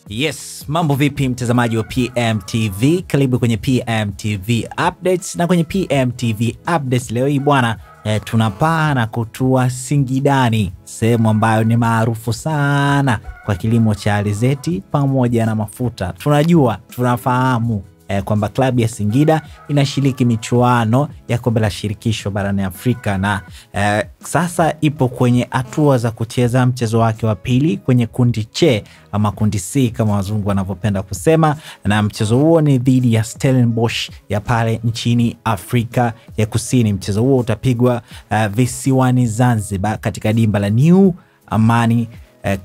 Yes, mambo vipi mtazamaji wa PMTV? Karibu kwenye PMTV Updates. Na kwenye PMTV Updates leo hii bwana, tunapaa na kutua Singidani, sehemu ambayo ni maarufu sana kwa kilimo cha alizeti pamoja na mafuta. Tunafahamu kwamba klabu ya Singida inashiriki michuano ya kombe la shirikisho barani Afrika na sasa ipo kwenye hatua za kucheza mchezo wake wa pili kwenye kundi C ama kundi C kama wazungu wanavyopenda kusema, na mchezo huo ni dhidi ya Stellenbosch ya pale nchini Afrika ya Kusini. Mchezo huo utapigwa visiwani Zanzibar katika dimba la New Amani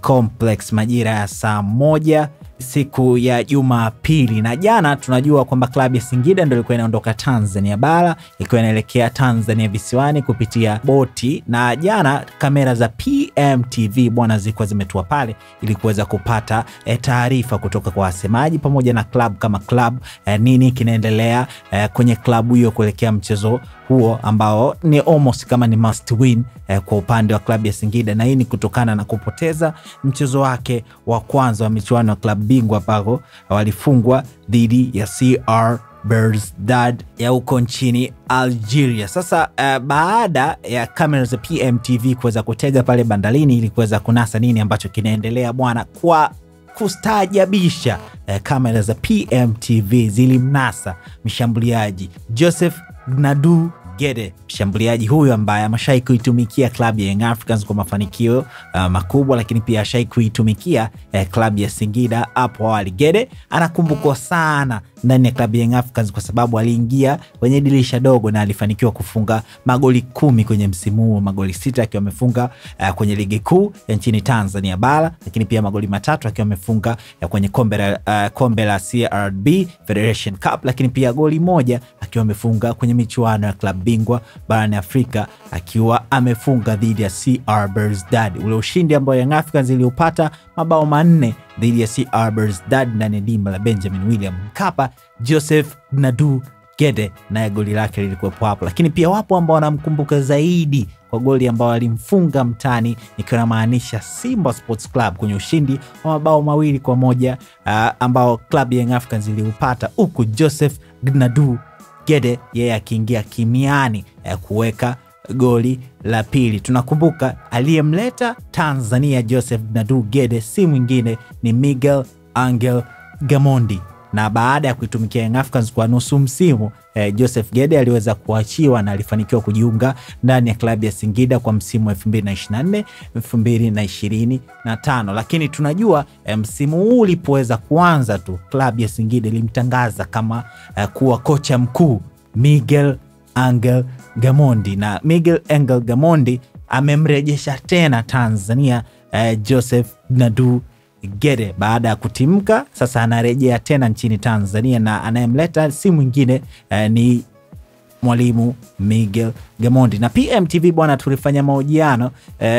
Complex majira ya saa 1 siku ya Jumapili. Na jana tunajua kwamba klabu ya Singida ndio ilikuwa inaondoka Tanzania bara ilikuwa inaelekea Tanzania visiwani kupitia boti, na jana kamera za PMTV bwana zilikuwa zimetua pale ili kuweza kupata taarifa kutoka kwa wasemaji pamoja na klabu kama klabu nini kinaendelea kwenye klabu hiyo kuelekea mchezo huo ambao ni almost kama ni must win kwa upande wa klabu ya Singida, na hii ni kutokana na kupoteza mchezo wake wa kwanza wa michuano ya klabu bingwa ambao walifungwa dhidi ya CR Belouizdad ya huko nchini Algeria. Sasa baada ya kamera za PMTV kuweza kutega pale bandarini ili kuweza kunasa nini ambacho kinaendelea bwana, kwa kustaajabisha kamera za PMTV zilimnasa mshambuliaji Joseph Gnadou Gede. Mshambuliaji huyu ambaye ameshai kuitumikia klabu ya Young Africans kwa mafanikio makubwa, lakini pia ashai kuitumikia klabu ya Singida hapo awali. Gede anakumbukwa sana ndani ya klabu ya Young Africans kwa sababu aliingia kwenye dirisha dogo na alifanikiwa kufunga magoli 10 kwenye msimu huo, magoli 6 akiwa amefunga kwenye ligi kuu ya nchini Tanzania bara, lakini pia magoli 3 akiwa amefunga kwenye kombe la CRB Federation Cup, lakini pia goli 1 akiwa amefunga kwenye michuano ya klabu bingwa barani Afrika akiwa amefunga dhidi ya CR Belouizdad. Ule ushindi ambao Young Africans iliupata mabao 4 dhidi ya CR Belouizdad ndani ya dimba la Benjamin William Mkapa, Joseph Gnadou Gede na goli lake lilikuwa hapo. Lakini pia wapo ambao wanamkumbuka zaidi kwa goli ambao alimfunga mtani, ikiwa maanisha Simba Sports Club kwenye ushindi wa mabao 2-1 ambao klabu ya Young Africans iliupata, huku Joseph Gnadou Gede yeye akiingia kimiani kuweka goli la pili. Tunakumbuka aliyemleta Tanzania Joseph Gnadou Gede si mwingine ni Miguel Angel Gamondi, na baada ya kuitumikia Young Africans kwa nusu msimu Joseph Gede aliweza kuachiwa na alifanikiwa kujiunga ndani ya klabu ya Singida kwa msimu wa 2024-2025. Lakini tunajua msimu huu ulipoweza kuanza tu klabu ya Singida ilimtangaza kama kuwa kocha mkuu Miguel Angel Gamondi, na Miguel Angel Gamondi amemrejesha tena Tanzania Joseph Gnadou Gede baada ya kutimka. Sasa anarejea tena nchini Tanzania na anayemleta si mwingine ni mwalimu Miguel Gamondi. Na PMTV bwana tulifanya mahojiano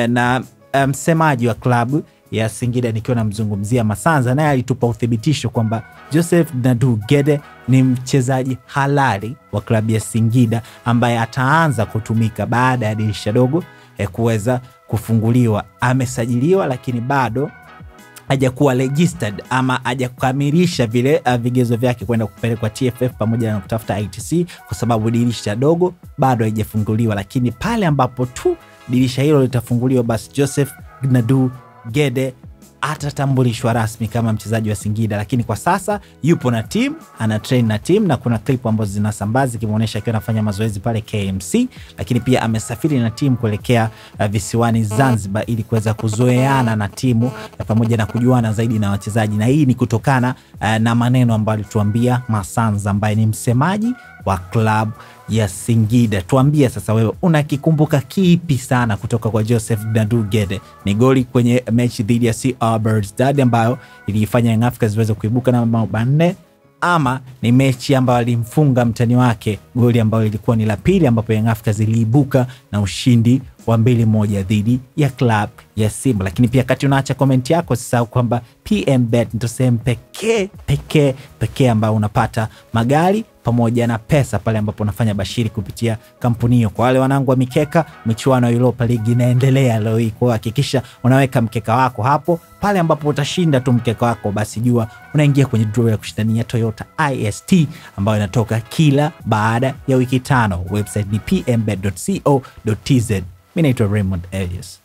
na msemaji wa klabu ya Singida nikiwa namzungumzia Masanza, naye alitupa uthibitisho kwamba Joseph Gnadou Gede ni mchezaji halali wa klabu ya Singida ambaye ataanza kutumika baada ya dirisha dogo kuweza kufunguliwa. Amesajiliwa lakini bado hajakuwa registered ama hajakamilisha vile vigezo vyake kwenda kupelekwa TFF pamoja na kutafuta ITC kwa sababu dirisha dogo bado haijafunguliwa, lakini pale ambapo tu dirisha hilo litafunguliwa basi Joseph Gnadou Gede atatambulishwa rasmi kama mchezaji wa Singida. Lakini kwa sasa yupo na team, ana train na team, na kuna clip ambazo zinasambaza kimuonesha akiwa anafanya mazoezi pale KMC, lakini pia amesafiri na team kuelekea visiwani Zanzibar ili kuweza kuzoeana na timu pamoja na kujuana zaidi na wachezaji. Na hii ni kutokana na maneno ambayo alituambia Masanza ambaye ni msemaji wa klabu ya Singida. Tuambie sasa wewe unakikumbuka kipi sana kutoka kwa Joseph Gnadou Gede? Ni goli kwenye mechi dhidi ya CR Belouizdad ambayo ilifanya Young Africans ziweze kuibuka na mabao 4, ama ni mechi ambayo alimfunga mtani wake goli ambayo ilikuwa ni la pili ambapo Young Africans iliibuka na ushindi wa 2-1 dhidi ya club ya Simba. Lakini pia kati unaacha comment yako, usisahau kwamba PMBet ndio sehemu pekee ambayo unapata magari pamoja na pesa pale ambapo unafanya bashiri kupitia kampuni hiyo. Kwa wale wanangu wa mikeka, michuano ya Europa League inaendelea leo hii, kwa hakikisha unaweka mkeka wako hapo. Pale ambapo utashinda tu mkeka wako, basi jua unaingia kwenye draw ya kushindania Toyota IST ambayo inatoka kila baada ya wiki 5. Website ni pmbet.co.tz. Mimi naitwa Raymond Elias.